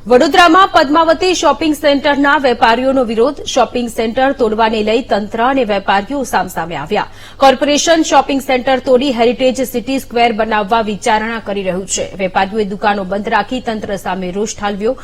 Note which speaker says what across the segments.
Speaker 1: વડોદરામાં પદ્માવતી શોપિંગ સેન્ટરના વેપારીઓનો વિરોધ. શોપિંગ સેન્ટર તોડવાને લઈ તંત્ર અને વેપારીઓ સામસામે આવ્યા. કોર્પોરેશન શોપિંગ સેન્ટર તોડી હેરિટેજ સિટી સ્ક્વેર બનાવવા વિચારણા કરી રહ્યું છે. વેપારીઓએ દુકાનો બંધ રાખી તંત્ર સામે રોષ ઠાલવ્યો.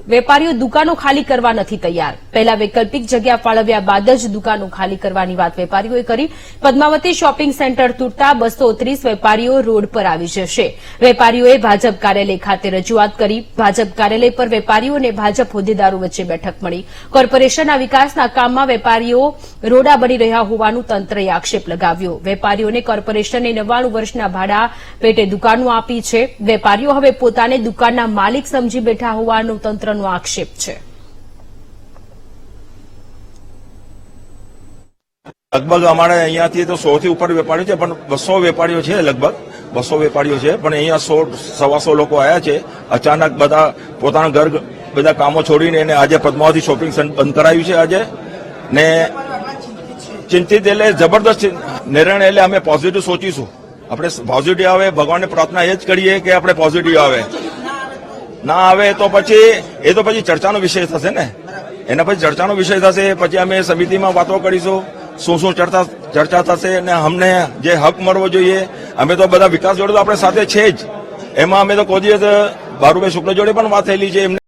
Speaker 1: વેપારીઓ દુકાનો ખાલી કરવા નથી તૈયાર. પહેલા વૈકલ્પિક જગ્યા ફાળવ્યા બાદ જ દુકાનો ખાલી કરવાની વાત વેપારીઓએ કરી. પદ્માવતી શોપિંગ સેન્ટર તૂટતા 230 વેપારીઓ રોડ પર આવી જશે. વેપારીઓએ ભાજપ કાર્યાલય ખાતે રજૂઆત કરી. ભાજપ કાર્યાલય પર વેપારીઓ અને ભાજપ હોદ્દેદારો વચ્ચે બેઠક મળી. કોર્પોરેશનના વિકાસના કામમાં વેપારીઓ રોડા બની રહ્યા હોવાનું તંત્રએ આક્ષેપ લગાવ્યો. વેપારીઓને કોર્પોરેશને 99 વર્ષના ભાડા પેટે દુકાનો આપી છે. વેપારીઓ હવે પોતાને દુકાનના માલિક સમજી બેઠા હોવાનો તંત્રનો આક્ષેપ છે.
Speaker 2: લગભગ અમારે અહીંયાથી તો 100 થી ઉપર વેપારીઓ છે, પણ 200 વેપારીઓ છે. લગભગ 200 વેપારીઓ છે, પણ અહીંયા 100-125 લોકો આવ્યા છે. અચાનક બધા પોતાના ઘર બધા કામો છોડીને એને આજે પદ્માવતી શોપિંગ સેન્ટર બંધ કરાવ્યું છે. આજે ને ચિંતિત એટલે જબરદસ્ત નિર્ણય, એટલે અમે પોઝિટિવ સોચીશું. આપણે પોઝિટિવ આવે, ભગવાનને પ્રાર્થના એ જ કરીએ કે આપણે પોઝિટિવ આવે. ના આવે તો પછી ચર્ચાનો વિષય થશે ને. એના પછી ચર્ચાનો વિષય થશે. પછી અમે સમિતિમાં વાતો કરીશું શું ચર્ચા થશે અને અમને જે હક મળવો જોઈએ. અમે તો બધા વિકાસ જોડે તો આપણે સાથે છે જ. એમાં અમે તો કોઈ દિવસ બારુભાઈ શુક્લ જોડે પણ વાત થયેલી છે.